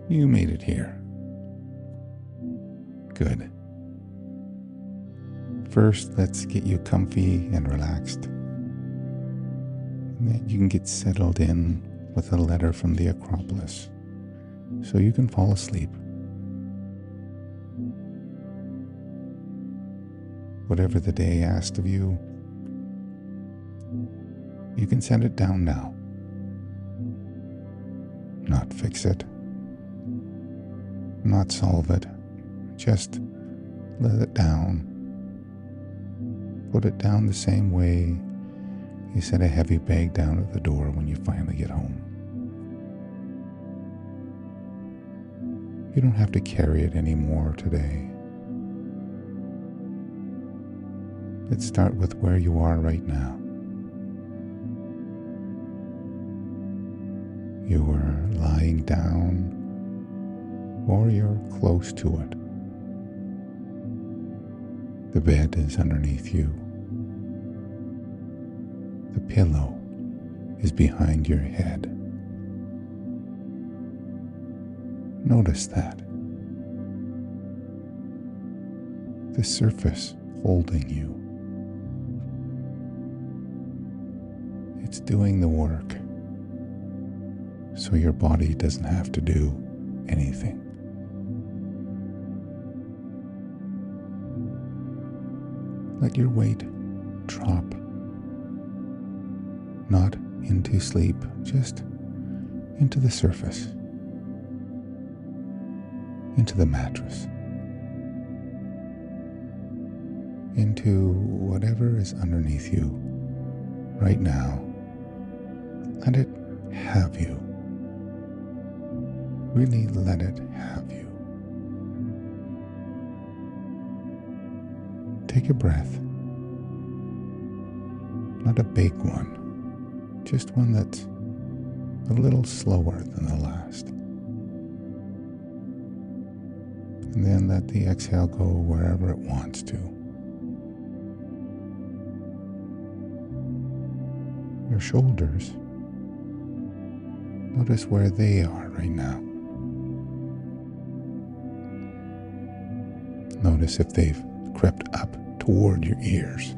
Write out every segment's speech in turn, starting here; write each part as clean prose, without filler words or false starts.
You made it here. Good. First, let's get you comfy and relaxed. And then you can get settled in with a letter from the Acropolis so you can fall asleep. Whatever the day asked of you, you can set it down now. Not fix it, not solve it, just let it down. Put it down the same way you set a heavy bag down at the door when you finally get home. You don't have to carry it anymore today. Let's start with where you are right now. You are lying down, or you're close to it. The bed is underneath you. The pillow is behind your head. Notice that. The surface holding you. It's doing the work, so your body doesn't have to do anything. Let your weight drop, not into sleep, just into the surface, into the mattress, into whatever is underneath you right now. Let it have you. Really let it have you. Take a breath. Not a big one, just one that's a little slower than the last. And then let the exhale go wherever it wants to. Your shoulders, notice where they are right now. Notice if they've crept up toward your ears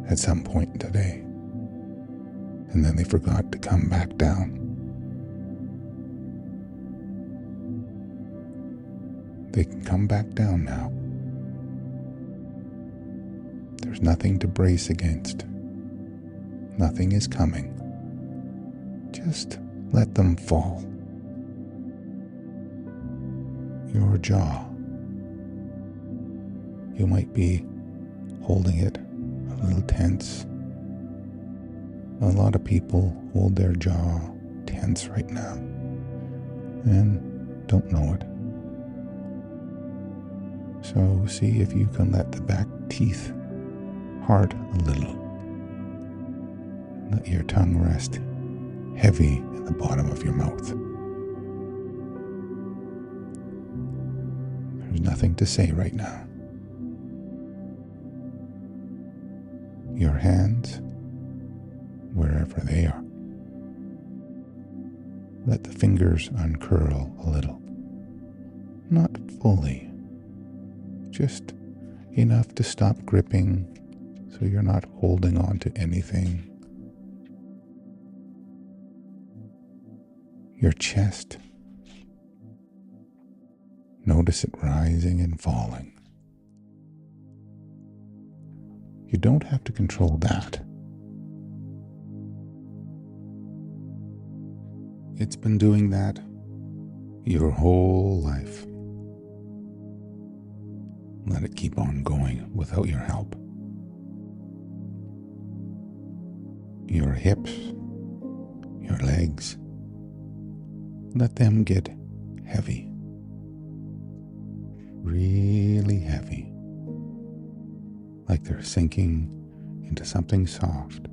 at some point today, and then they forgot to come back down. They can come back down now. There's nothing to brace against. Nothing is coming. Just let them fall. Your jaw. You might be holding it a little tense. A lot of people hold their jaw tense right now and don't know it. So see if you can let the back teeth part a little. Let your tongue rest heavy in the bottom of your mouth. There's nothing to say right now. Your hands, wherever they are. Let the fingers uncurl a little. Not fully, just enough to stop gripping so you're not holding on to anything. Your chest. Notice it rising and falling. You don't have to control that. It's been doing that your whole life. Let it keep on going without your help. Your hips, your legs, let them get heavy. Really heavy. Like they're sinking into something soft.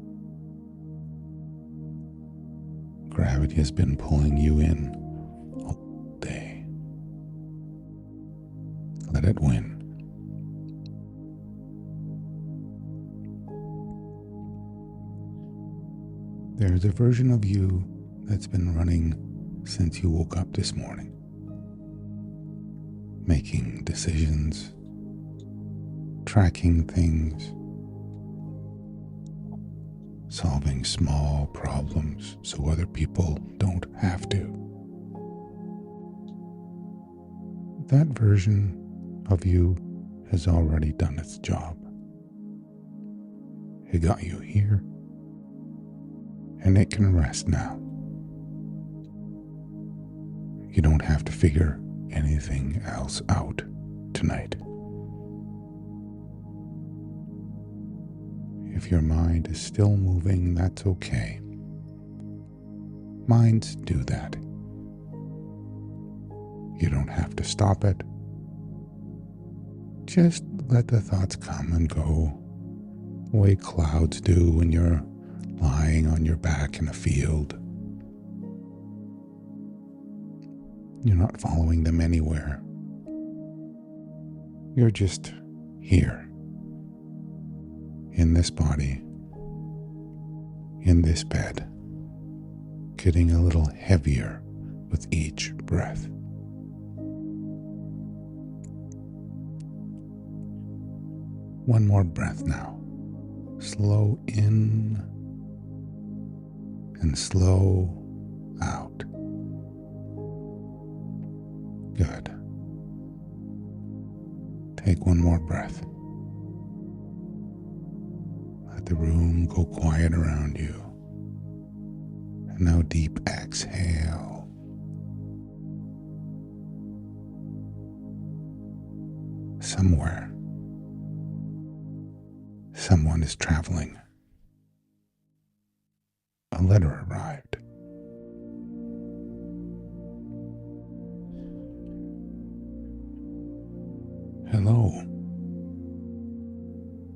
Gravity has been pulling you in all day. Let it win. There's a version of you that's been running since you woke up this morning, making decisions, tracking things, solving small problems so other people don't have to. That version of you has already done its job. It got you here, and it can rest now. You don't have to figure anything else out tonight. If your mind is still moving, that's okay. Minds do that. You don't have to stop it. Just let the thoughts come and go, the way clouds do when you're lying on your back in a field. You're not following them anywhere. You're just here. In this body, in this bed, getting a little heavier with each breath. One more breath now. Slow in and slow out. Good. Take one more breath. Let the room go quiet around you. And now deep exhale. Somewhere, someone is traveling. A letter arrived. Hello.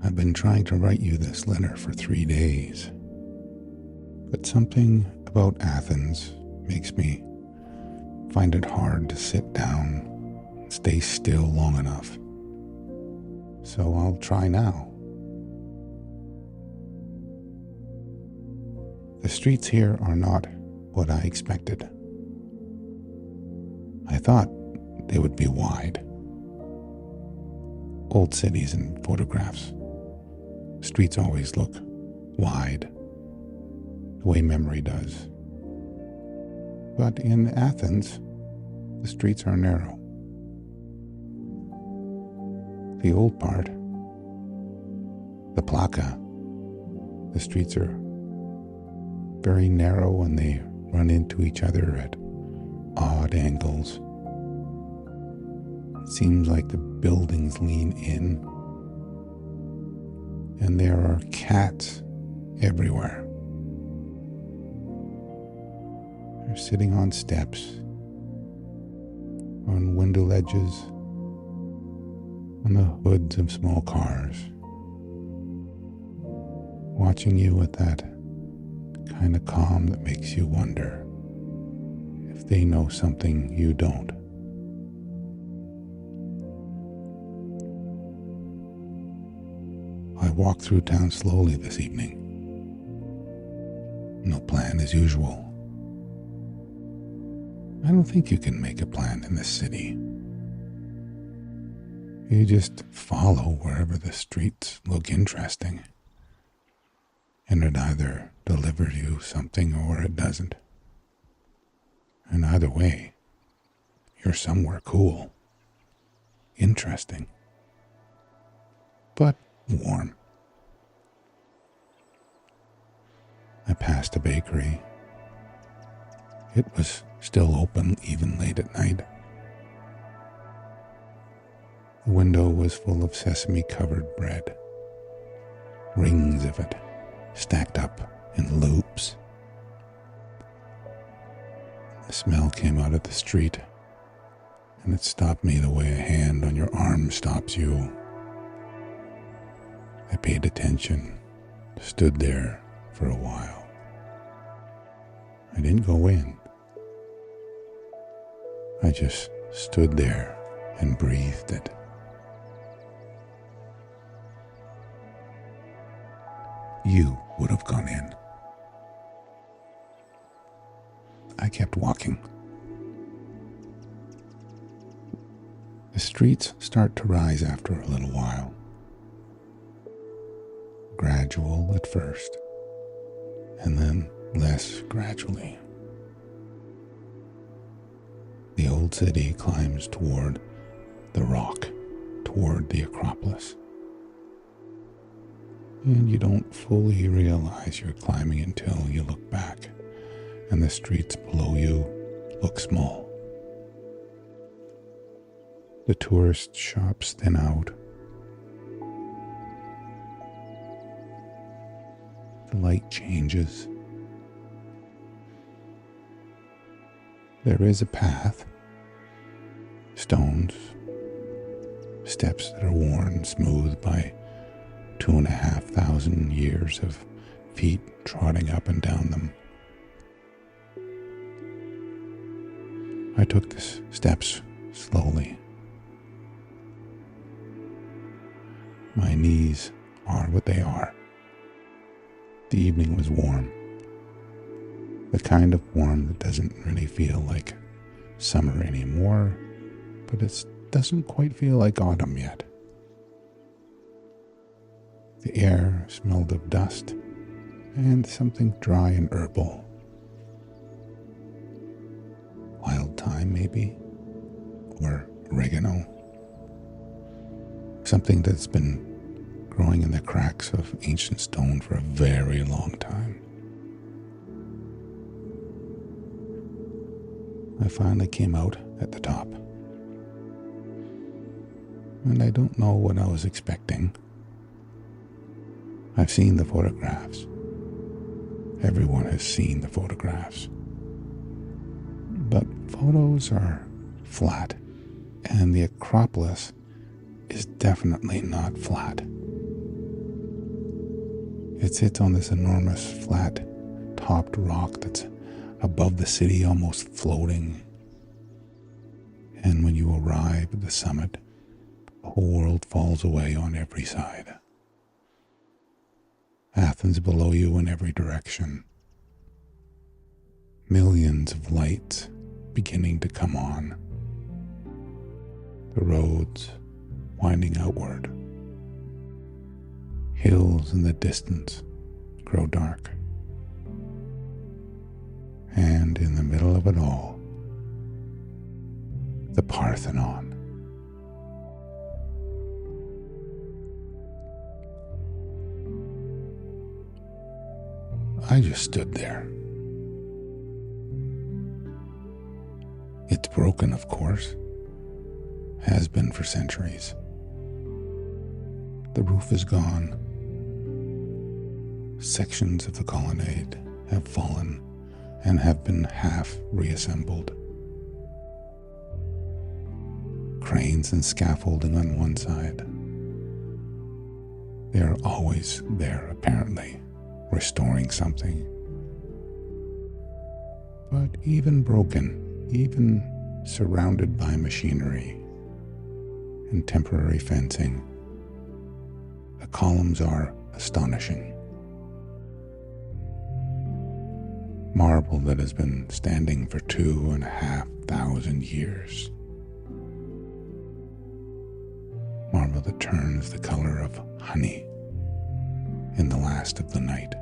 I've been trying to write you this letter for 3 days, but something about Athens makes me find it hard to sit down and stay still long enough. So I'll try now. The streets here are not what I expected. I thought they would be wide. Old cities and photographs. Streets always look wide, the way memory does. But in Athens, the streets are narrow. The old part, the Plaka, the streets are very narrow and they run into each other at odd angles. It seems like the buildings lean in, and there are cats everywhere. They're sitting on steps, on window ledges, on the hoods of small cars, watching you with that kind of calm that makes you wonder if they know something you don't. I walked through town slowly this evening. No plan as usual. I don't think you can make a plan in this city. You just follow wherever the streets look interesting. And it either delivers you something or it doesn't. And either way, you're somewhere cool, interesting, but warm. I passed a bakery. It was still open even late at night. The window was full of sesame-covered bread, rings of it stacked up in loops. The smell came out of the street, and it stopped me the way a hand on your arm stops you. I paid attention, stood there for a while. I didn't go in. I just stood there and breathed it. You would have gone in. kept walking. The streets start to rise after a little while. Gradual at first, and then less gradually. The old city climbs toward the rock, toward the Acropolis. And you don't fully realize you're climbing until you look back and the streets below you look small. The tourist shops thin out. The light changes. There is a path, stones, steps that are worn smooth by 2,500 years of feet trotting up and down them. I took the steps slowly. My knees are what they are. The evening was warm. The kind of warm that doesn't really feel like summer anymore, but it doesn't quite feel like autumn yet. The air smelled of dust and something dry and herbal. Wild thyme, maybe, or oregano. Something that's been growing in the cracks of ancient stone for a very long time. I finally came out at the top. And I don't know what I was expecting. I've seen the photographs. Everyone has seen the photographs. But photos are flat, and the Acropolis is definitely not flat. It sits on this enormous flat-topped rock that's above the city, almost floating. And when you arrive at the summit, the whole world falls away on every side. Athens below you in every direction. Millions of lights beginning to come on. The roads winding outward. Hills in the distance grow dark. And in the middle of it all, the Parthenon. I just stood there. It's broken, of course. Has been for centuries. The roof is gone. Sections of the colonnade have fallen and have been half reassembled. Cranes and scaffolding on one side. They are always there, apparently, restoring something. But even broken, even surrounded by machinery and temporary fencing, the columns are astonishing. Marble that has been standing for 2,500 years. Marble that turns the color of honey in the last of the night,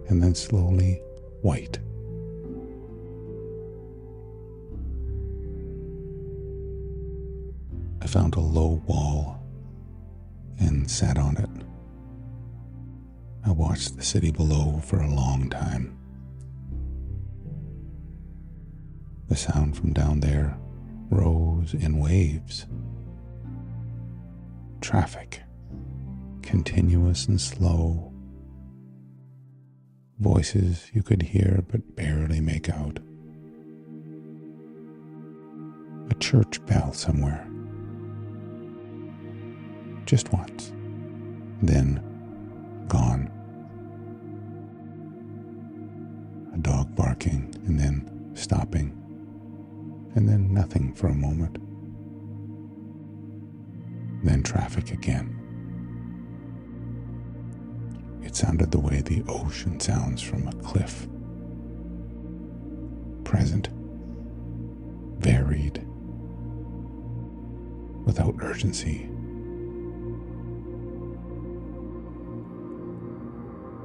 and then slowly white. I found a low wall and sat on it. I watched the city below for a long time. The sound from down there rose in waves. Traffic, continuous and slow. Voices you could hear but barely make out. A church bell somewhere. Just once. Then gone. A dog barking and then stopping. And then nothing for a moment. Then traffic again. It sounded the way the ocean sounds from a cliff. present, varied, without urgency.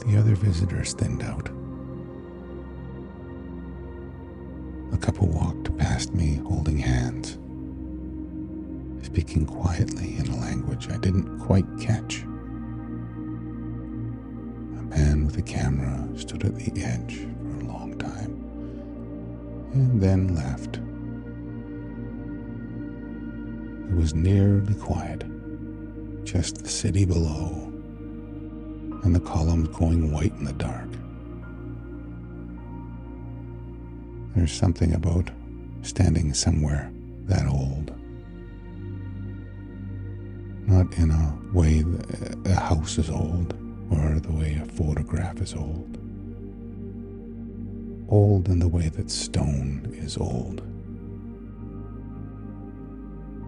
The other visitors thinned out. A couple walked past me holding hands, speaking quietly in a language I didn't quite catch. A man with a camera stood at the edge for a long time and then left. It was nearly quiet, just the city below and the columns going white in the dark. There's something about standing somewhere that old. Not in a way that a house is old or the way a photograph is old. Old in the way that stone is old.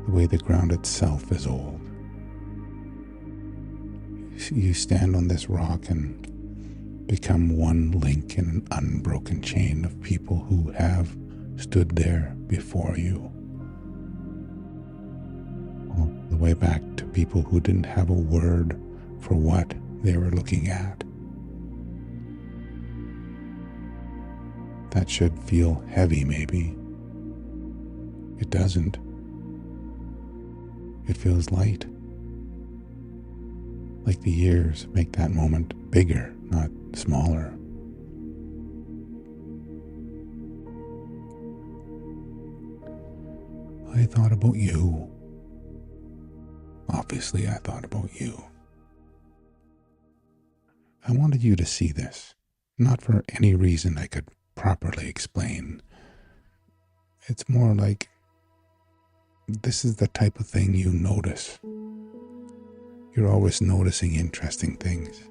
The way the ground itself is old. You stand on this rock and become one link in an unbroken chain of people who have stood there before you. All the way back to people who didn't have a word for what they were looking at. That should feel heavy, maybe. It doesn't. It feels light. Like the years make that moment bigger, not smaller. I thought about you. Obviously, I thought about you. I wanted you to see this, not for any reason I could properly explain. It's more like this is the type of thing you notice. You're always noticing interesting things,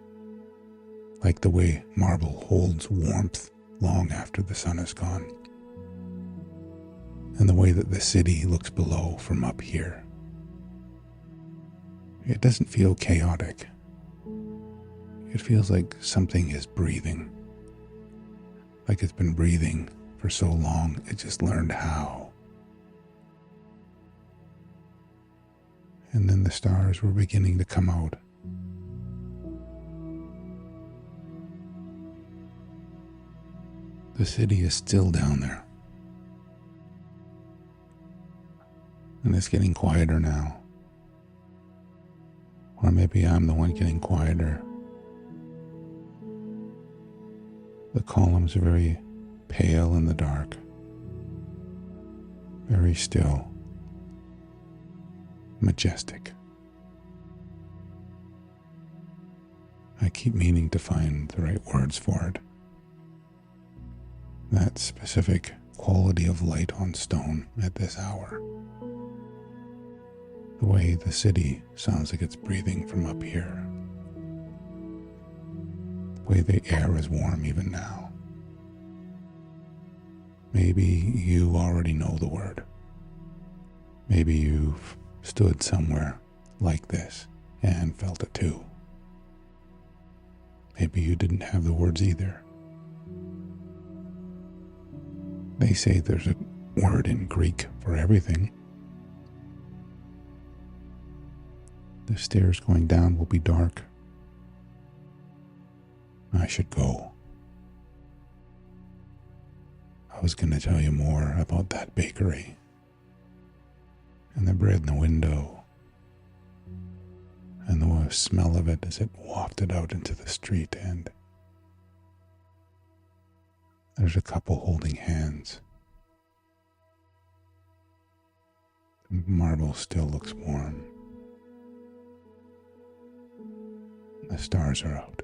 like the way marble holds warmth long after the sun is gone, and the way that the city looks below from up here. It doesn't feel chaotic. It feels like something is breathing, like it's been breathing for so long it just learned how. And then the stars were beginning to come out. The city is still down there. And it's getting quieter now. Or maybe I'm the one getting quieter. The columns are very pale in the dark. Very still. Majestic. I keep meaning to find the right words for it. That specific quality of light on stone at this hour. The way the city sounds like it's breathing from up here. The way the air is warm even now. Maybe you already know the word. Maybe you've stood somewhere like this and felt it too. Maybe you didn't have the words either. They say there's a word in Greek for everything. The stairs going down will be dark. I should go. I was going to tell you more about that bakery and the bread in the window and the smell of it as it wafted out into the street, and there's a couple holding hands. The marble still looks warm. The stars are out.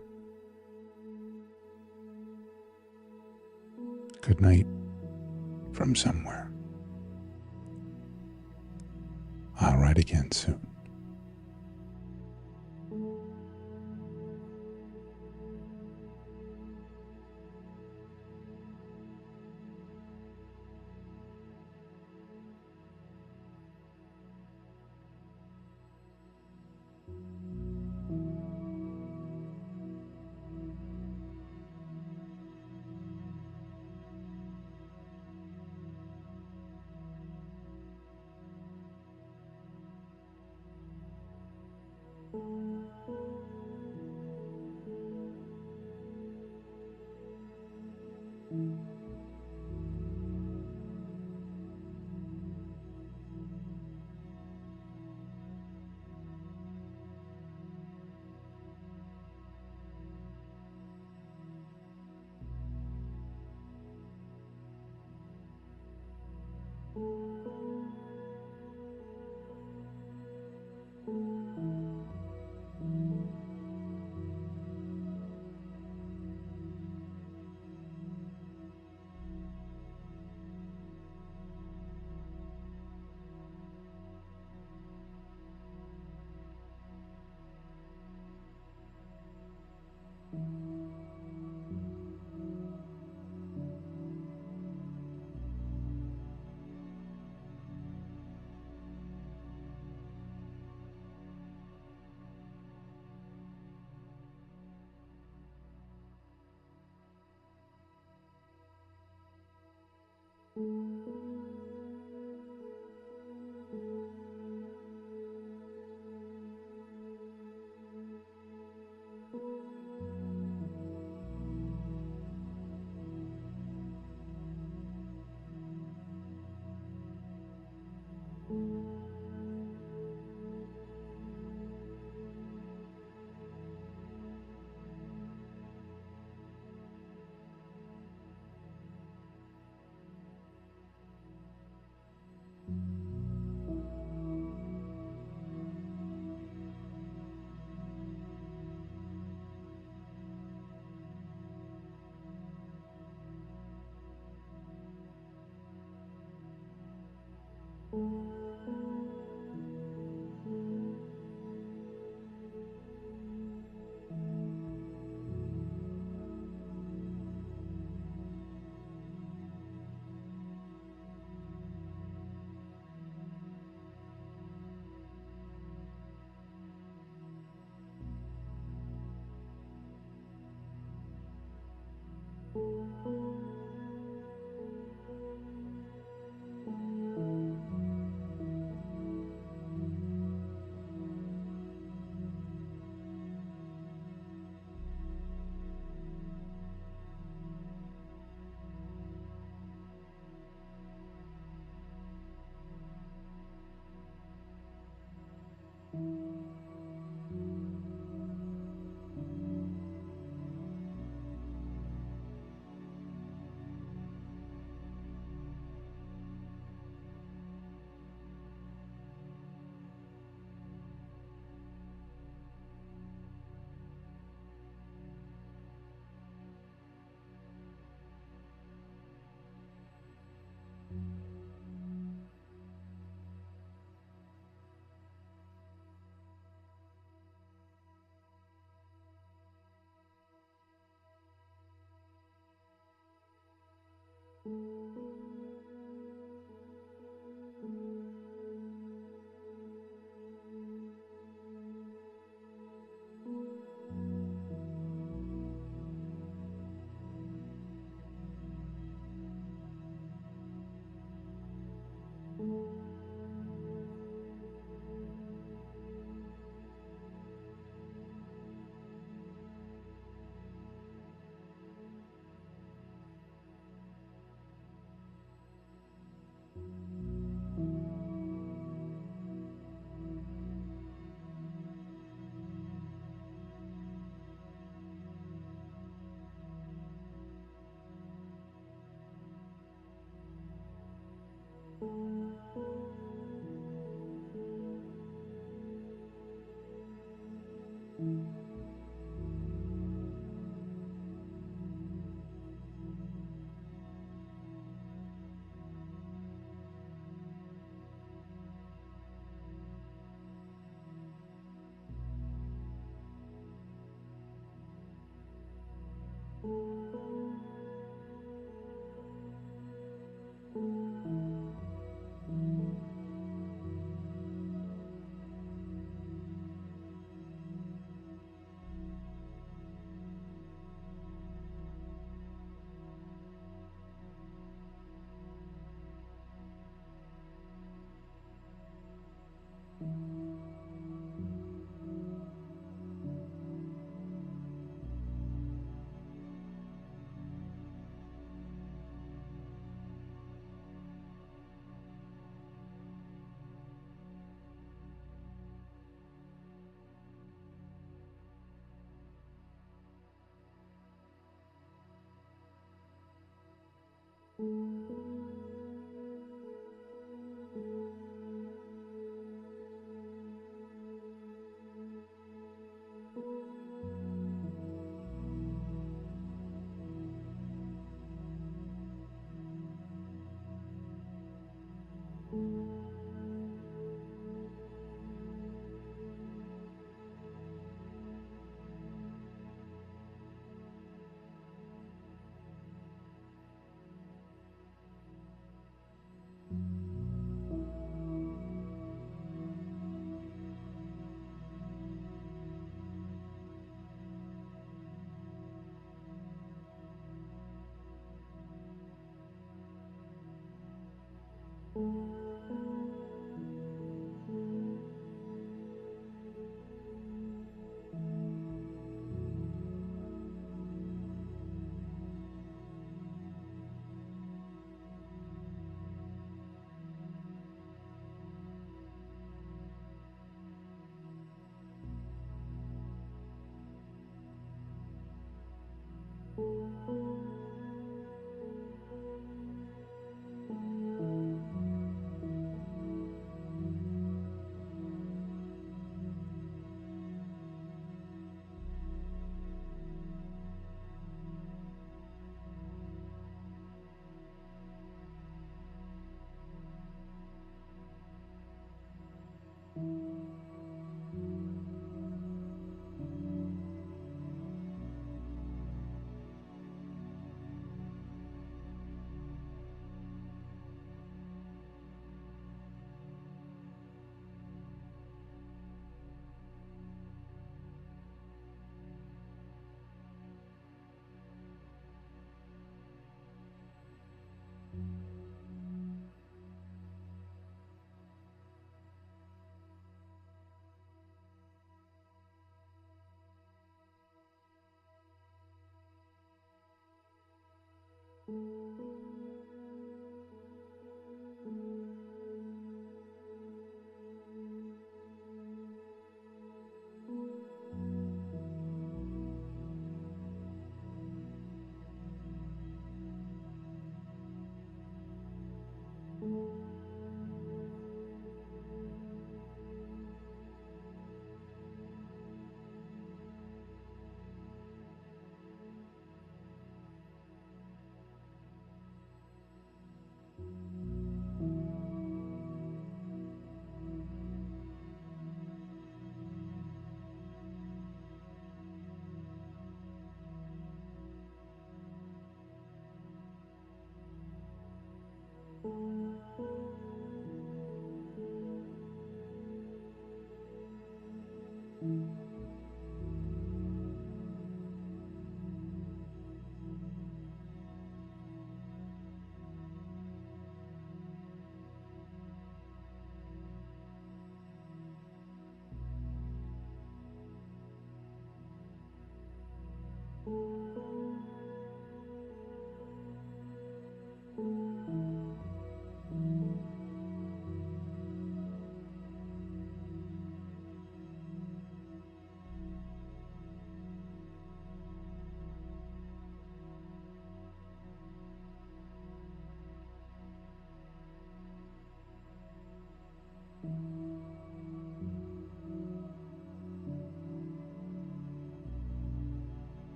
Good night from somewhere. I'll write again soon.